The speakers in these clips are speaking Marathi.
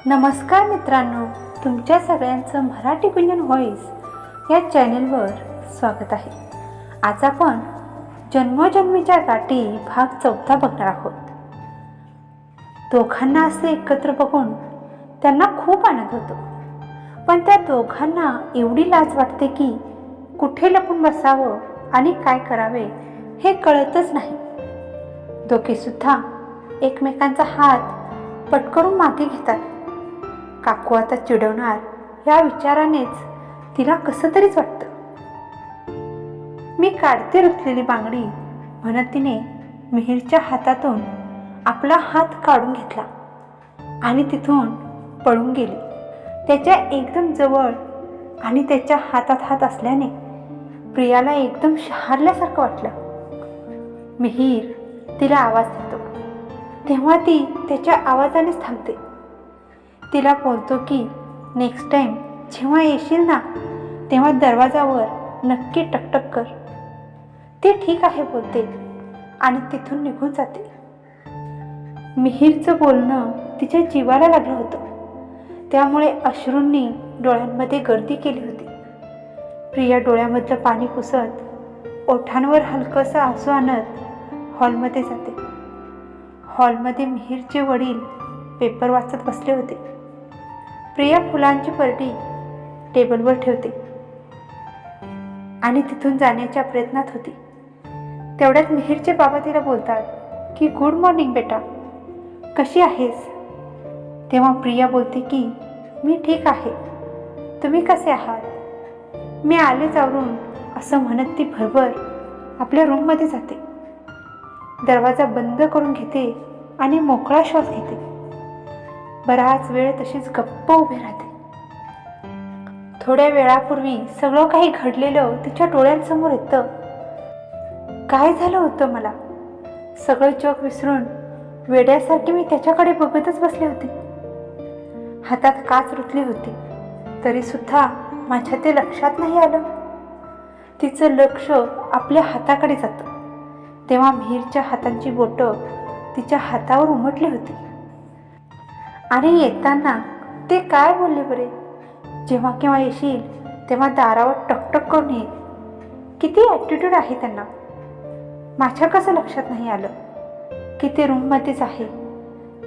नमस्कार मित्रांनो, तुमच्या सगळ्यांचं मराठी गुंजन व्हॉइस या चॅनेलवर स्वागत आहे. आज आपण जन्मोजन्मीच्या गाठी भाग 14 बघणार आहोत. दोघांना असे एकत्र बघून त्यांना खूप आनंद होतो, पण त्या दोघांना एवढी लाज वाटते की कुठे लपून बसावं आणि काय करावे हे कळतच नाही. दोघेसुद्धा एकमेकांचा हात पटकरून मागे घेतात. काकू आता चिडवणार या विचारानेच तिला कसं तरीच वाटतं. मी काढते रुतलेली बांगडी म्हणत तिने मिहीरच्या हातातून आपला हात काढून घेतला आणि तिथून पळून गेली. त्याच्या एकदम जवळ आणि त्याच्या हातात हात असल्याने प्रियाला एकदम शहारल्यासारखं वाटलं. मिहीर तिला आवाज देतो, तेव्हा ती त्याच्या आवाजानेच थांबते. तिला बोलतो की नेक्स्ट टाईम जेव्हा येशील ना तेव्हा दरवाजावर नक्की टकटक कर. ती ठीक आहे बोलते आणि तिथून निघून जाते. मिहीरचं बोलणं तिच्या जीवाला लागलं होतं, त्यामुळे अश्रूंनी डोळ्यांमध्ये गर्दी केली होती. प्रिया डोळ्यामधलं पाणी पुसत ओठांवर हलकंसं आसू आणत हॉलमध्ये जाते. हॉलमध्ये मिहीरचे वडील पेपर वाचत बसले होते. प्रिया फुलांची परडी टेबलवर ठेवते आणि तिथून जाण्याच्या प्रयत्नात होती. तेवढ्यात मिहीरचे बाबा तिला बोलतात की गुड मॉर्निंग बेटा, कशी आहेस? तेव्हा प्रिया बोलते की मी ठीक आहे, तुम्ही कसे आहात? मी आलेच आवरून असं म्हणत ती भरभर आपल्या रूममध्ये जाते. दरवाजा बंद करून घेते आणि मोकळा श्वास घेते. बराच वेळ तशीच गप्प उभी राहते. थोड्या वेळापूर्वी सगळं काही घडलेलं तिच्या डोळ्यांसमोर येतं. काय झालं होतं मला? सगळं जग विसरून वेड्यासारखी मी त्याच्याकडे बघतच बसले होते. हातात काच रुतली होती तरी सुद्धा माझ्या ते लक्षात नाही आलं. तिचं लक्ष आपल्या हाताकडे जातं तेव्हा मिहीरच्या हातांची बोटं तिच्या हातावर उमटली होती. आणि येताना ते काय बोलले बरे, जेव्हा केव्हा येशील तेव्हा दारावर टकटक करून ये. किती ॲटिट्यूड आहे त्यांना. माझ्या कसं लक्षात नाही आलं की ते रूममध्येच आहे.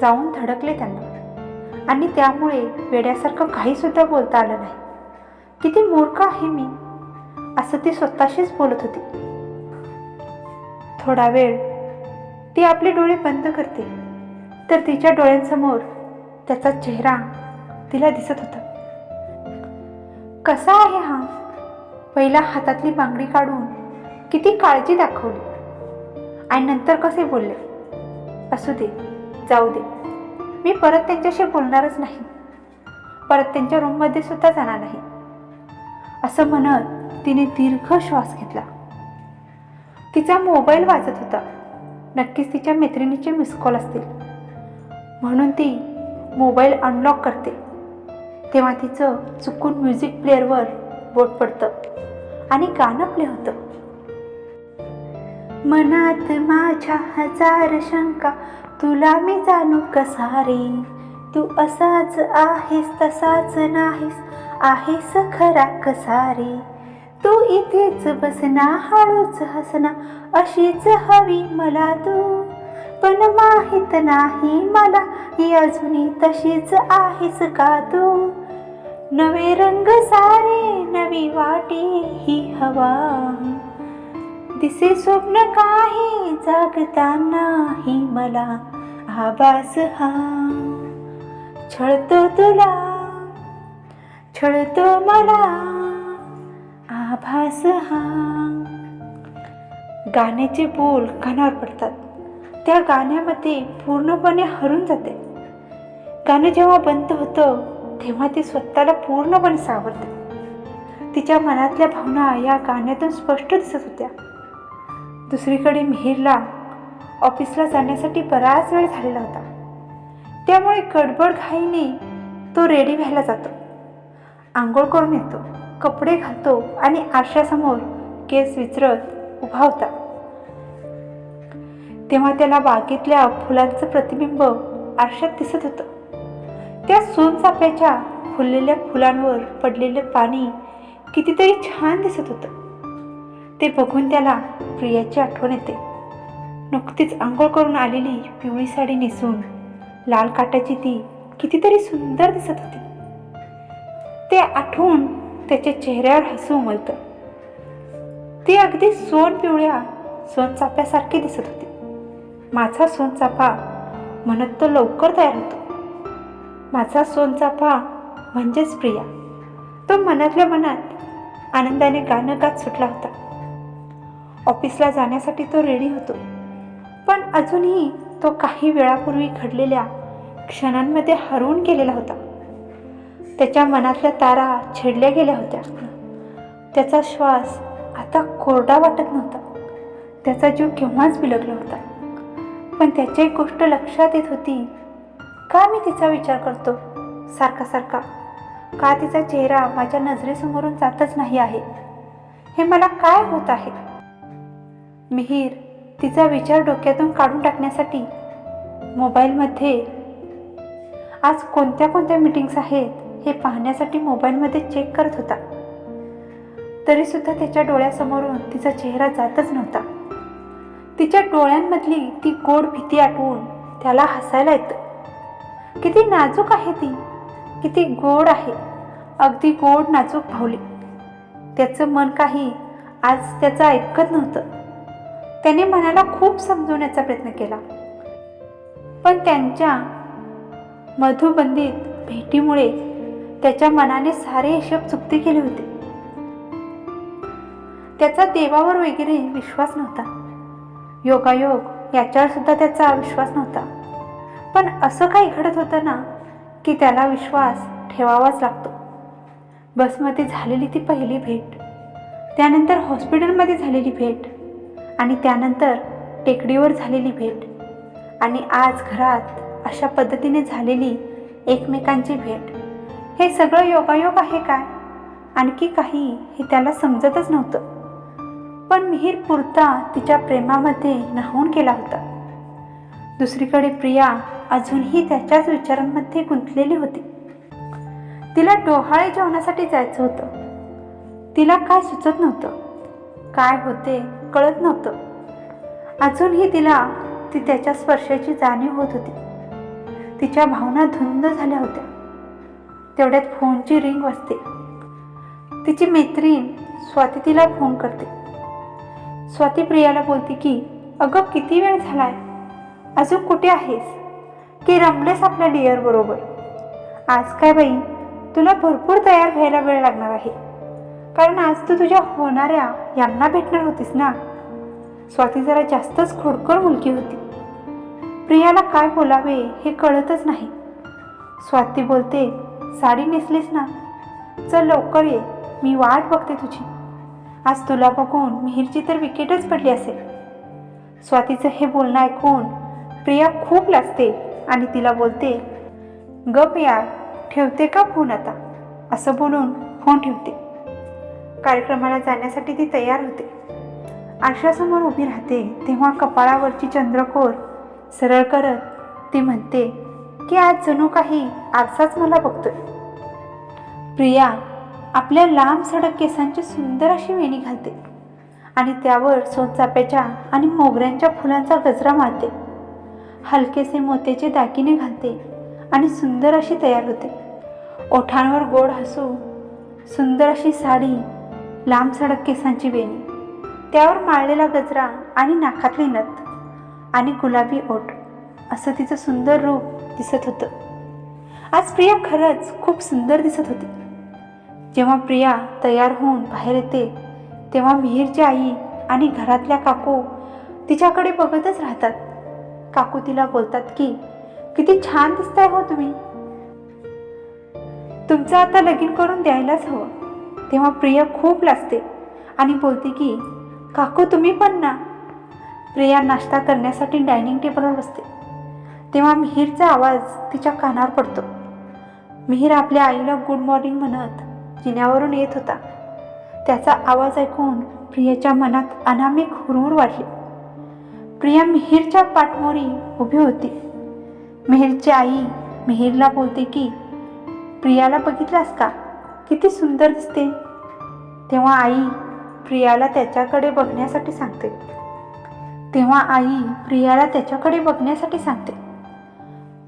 जाऊन धडकले त्यांना आणि त्यामुळे वेड्यासारखं काहीसुद्धा बोलता आलं नाही. किती मूर्ख आहे मी, असं ती स्वतःशीच बोलत होती. थोडा वेळ ती आपले डोळे बंद करते तर तिच्या डोळ्यांसमोर त्याचा चेहरा तिला दिसत होता. कसा आहे हा? पहिला हातातली बांगडी काढून किती काळजी दाखवली आणि नंतर कसे बोलले. असू दे, जाऊ दे, मी परत त्यांच्याशी बोलणारच नाही, परत त्यांच्या रूममध्ये सुद्धा जाणार नाही, असं म्हणत तिने दीर्घ श्वास घेतला. तिचा मोबाईल वाजत होता. नक्कीच तिच्या मैत्रिणीचे मिस कॉल असतील म्हणून ती मोबाईल अनलॉक करते. तेव्हा तिचं चुकून म्युझिक प्लेअरवर बोट पडतं आणि गाणं प्ले होतं. मनात माझ्या हजार शंका, तुला मी जाणू कसा रे, तू असाच आहेस तसाच नाहीस, आहेस खरा कसा रे, तू इथेच बसना हळूच हसना, अशीच हवी मला तू, पण माहित नाही मला ही अजूनही तशीच आहेस का तू, नवे रंग सारे नवी वाटे ही हवा, दिसे स्वप्न काही जागताना ही मला, आभास हा छळतो तुला, छळतो मला, आभास हा. गाण्याचे बोल कानावर पडतात. त्या गाण्यामध्ये पूर्णपणे हरून जाते. गाणं जेव्हा बंद होतं तेव्हा ती स्वतःला पूर्णपणे सावरते. तिच्या मनातल्या भावना या गाण्यातून स्पष्ट दिसत होत्या. दुसरीकडे मिहीरला ऑफिसला जाण्यासाठी बराच वेळ झालेला होता. त्यामुळे गडबड घाईने तो रेडी व्हायला जातो. आंघोळ करून येतो, कपडे घालतो आणि आरशासमोर केस विचारत उभा होता. तेव्हा त्याला बागेतल्या फुलांचं प्रतिबिंब आरशात दिसत होतं. त्या सोनचाफ्याच्या फुललेल्या फुलांवर पडलेले पाणी कितीतरी छान दिसत होतं. ते बघून त्याला प्रियाची आठवण येते. नुकतीच आंघोळ करून आलेली पिवळी साडी नेसून लाल काटाची ती कितीतरी सुंदर दिसत होती. ते आठवून त्याच्या चेहऱ्यावर हसू उमलतं. ती अगदी पिवळ्या सोनचाफ्यासारखी दिसत होती. माझा सोनचाफा म्हणत तो लवकर तयार होतो. माझा सोनचाफा म्हणजेच प्रिया. तो मनातल्या मनात आनंदाने गाणं गात सुटला होता. ऑफिसला जाण्यासाठी तो रेडी होतो, पण अजूनही तो काही वेळापूर्वी घडलेल्या क्षणांमध्ये हरवून गेलेला होता. त्याच्या मनातल्या तारा छेडल्या गेल्या होत्या. त्याचा श्वास आता कोरडा वाटत नव्हता. त्याचा जीव केव्हाच बिलगला होता. पण त्याची एक गोष्ट लक्षात येत होती. का मी तिचा विचार करतो सारखा सारखा? का तिचा चेहरा माझ्या नजरेसमोरून जातच नाही आहे? हे मला काय होत आहे? मिहीर तिचा विचार डोक्यातून काढून टाकण्यासाठी मोबाईलमध्ये आज कोणत्या कोणत्या मीटिंग्स आहेत हे पाहण्यासाठी मोबाईलमध्ये चेक करत होता. तरीसुद्धा त्याच्या डोळ्यासमोरून तिचा चेहरा जातच नव्हता. तिच्या डोळ्यांमधली ती गोड भीती आठवून त्याला हसायला येतं. किती नाजूक आहे ती, किती गोड आहे, अगदी गोड नाजूक भावली. त्याचं मन काही आज त्याचं ऐकत नव्हतं. त्याने मनाला खूप समजवण्याचा प्रयत्न केला, पण त्यांच्या मधुबंधित भेटीमुळे त्याच्या मनाने सारे हिशोब चुकते केले होते. त्याचा देवावर वगैरे विश्वास नव्हता. योगायोग याच्यावर सुद्धा त्याचा विश्वास नव्हता. पण असं काही घडत होतं ना की त्याला विश्वास ठेवावाच लागतो. बसमध्ये झालेली ती पहिली भेट, त्यानंतर हॉस्पिटलमध्ये झालेली भेट, आणि त्यानंतर टेकडीवर झालेली भेट, आणि आज घरात अशा पद्धतीने झालेली एकमेकांची भेट. हे सगळं योगायोग आहे काय, आणखी काही, हे त्याला समजतच नव्हतं. पण मिहीर पुरता तिच्या प्रेमामध्ये न्हाऊन गेला होता. दुसरीकडे प्रिया अजूनही त्याच्याच विचारांमध्ये गुंतलेली होती. तिला डोहाळे जेवणासाठी जायचं होतं. तिला काय सुचत नव्हतं, काय होते कळत नव्हतं. अजूनही तिला त्याच्या स्पर्शाची जाणीव होत होती. तिच्या भावना धुंद झाल्या होत्या. तेवढ्यात फोनची रिंग वाजते. तिची मैत्रीण स्वाती तिला फोन करते. स्वाती प्रियाला बोलते की अगं किती वेळ झालाय, अजून कुठे आहेस, की रमलेस आपल्या डिअर बरोबर? आज काय बाई, तुला भरपूर तयार व्हायला वेळ लागणार आहे, कारण आज तू तुझ्या होणाऱ्या यांना भेटणार होतीस ना. स्वाती जरा जास्तच खोडकर मुलगी होती. प्रियाला काय बोलावे हे कळतच नाही. स्वाती बोलते, साडी नेसलीस ना, चल लवकर ये, मी वाट बघते तुझी. आज तुला बघून मिहीरची तर विकेटच पडली असेल. स्वातीचं हे बोलणं ऐकून प्रिया खूप लाजते आणि तिला बोलते, गप यार, ठेवते का फोन आता, असं बोलून फोन ठेवते. कार्यक्रमाला जाण्यासाठी ती तयार होते. आरशासमोर उभी राहते तेव्हा कपाळावरची चंद्रकोर सरळ करत ती म्हणते की आज जणू काही आरसाच मला बघतोय. प्रिया आपल्या लांब सडक केसांची सुंदर अशी वेणी घालते आणि त्यावर सोनचाफ्याच्या आणि मोगऱ्यांच्या फुलांचा गजरा मारते. हलकेसे मोत्याचे दागिने घालते आणि सुंदर अशी तयार होते. ओठांवर गोड हसू, सुंदर अशी साडी, लांब सडक केसांची वेणी, त्यावर माळलेला गजरा आणि नाकातली नथ आणि गुलाबी ओठ, असं तिचं सुंदर रूप दिसत होतं. आज प्रिया खरंच खूप सुंदर दिसत होती. जेव्हा प्रिया तयार होऊन बाहेर येते तेव्हा मिहीरची आई आणि घरातल्या काकू तिच्याकडे बघतच राहतात. काकू तिला बोलतात की किती छान दिसताय हो तुम्ही, तुमचं आता लगीन करून द्यायलाच हवं. तेव्हा प्रिया खूप लाजते आणि बोलते की काकू तुम्ही पण ना. प्रिया नाश्ता करण्यासाठी डायनिंग टेबलवर बसते तेव्हा मिहीरचा आवाज तिच्या कानावर पडतो. मिहीर आपल्या आईला गुड मॉर्निंग म्हणत जिन्यावरून येत होता. त्याचा आवाज ऐकून प्रियाच्या मनात अनामिक हुरहुर वाटली. प्रिया मिहीरच्या पाठमोरी उभी होती. मिहीरची आई मिहिरला बोलते की प्रियाला बघितलास का, किती सुंदर दिसते. तेव्हा आई प्रियाला त्याच्याकडे बघण्यासाठी सांगते.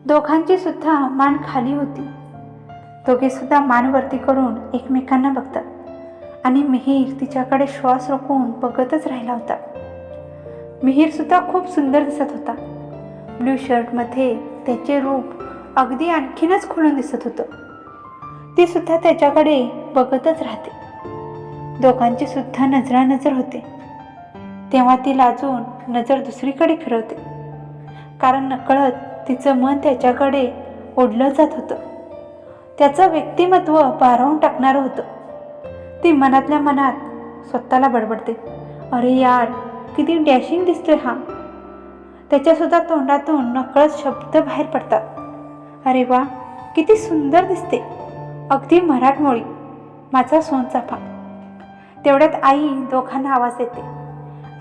दोघांची सुद्धा मान खाली होती. दोघे सुद्धा मान वरती करून एकमेकांना बघतात आणि मिहिर तिच्याकडे श्वास रोखून बघतच राहिला होता. मिहिर सुद्धा खूप सुंदर दिसत होता. ब्लू शर्टमध्ये त्याचे रूप अगदी आणखीनच खुलून दिसत होतं. ती सुद्धा त्याच्याकडे बघतच राहते. दोघांची सुद्धा नजरानजर होते. तेव्हा ती लाजून नजर दुसरीकडे फिरवते, कारण नकळत तिचं मन त्याच्याकडे ओढलं जात होतं. त्याचं व्यक्तिमत्व भारावून टाकणारं होतं. ती मनातल्या मनात स्वतःला बडबडते, अरे यार किती डॅशिंग दिसतोय हा. त्याच्यासुद्धा तोंडातून नकळत शब्द बाहेर पडतात, अरे वा किती सुंदर दिसते, अगदी मराठमोळी, माझा सोनचाफा. तेवढ्यात आई दोघांना आवाज देते.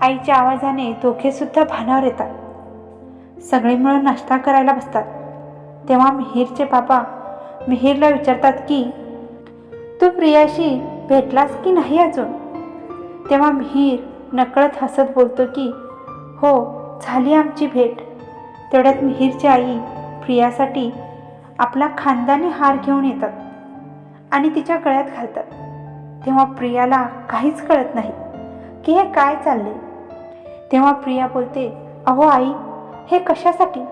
आईच्या आवाजाने दोघे सुद्धा भानावर येतात. सगळे मिळून नाश्ता करायला बसतात. तेव्हा मिहिरचे बाबा मिहिरला विचारतात की तू प्रियाशी भेटलास की नाही अजून. तेव्हा मिहिर नकळत हसत बोलतो की हो, झाली आमची भेट. तेवढ्यात मिहिरची आई प्रियासाठी आपला खानदानी हार घेऊन येतात आणि तिच्या गळ्यात घालतात. तेव्हा प्रियाला काहीच कळत नाही की हे काय चालले. तेव्हा प्रिया बोलते, अहो आई, हे कशासाठी.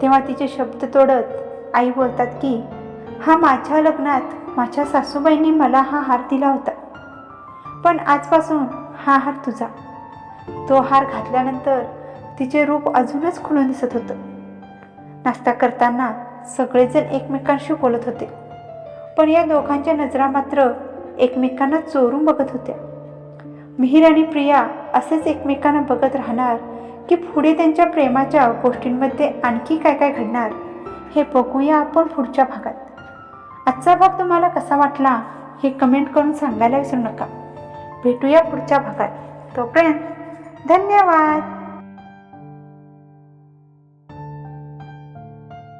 तेव्हा तिचे शब्द तोडत आई बोलतात की हा माझ्या लग्नात माझ्या सासूबाईंनी मला हा हार दिला होता, पण आजपासून हा हार तुझा. तो हार घातल्यानंतर तिचे रूप अजूनच खुलून दिसत होतं. नाश्ता करताना सगळेजण एकमेकांशी बोलत होते, पण या दोघांच्या नजरा मात्र एकमेकांना चोरून बघत होत्या. मिहिर आणि प्रिया असेच एकमेकांना बघत राहणार की पुढे त्यांच्या प्रेमाच्या गोष्टींमध्ये आणखी काय काय घडणार हे बघूया आपण पुढच्या भागात. आजचा भाग तुम्हाला कसा वाटला हे कमेंट करून सांगायला विसरू नका. भेटूया पुढच्या भागात. तोपर्यंत धन्यवाद.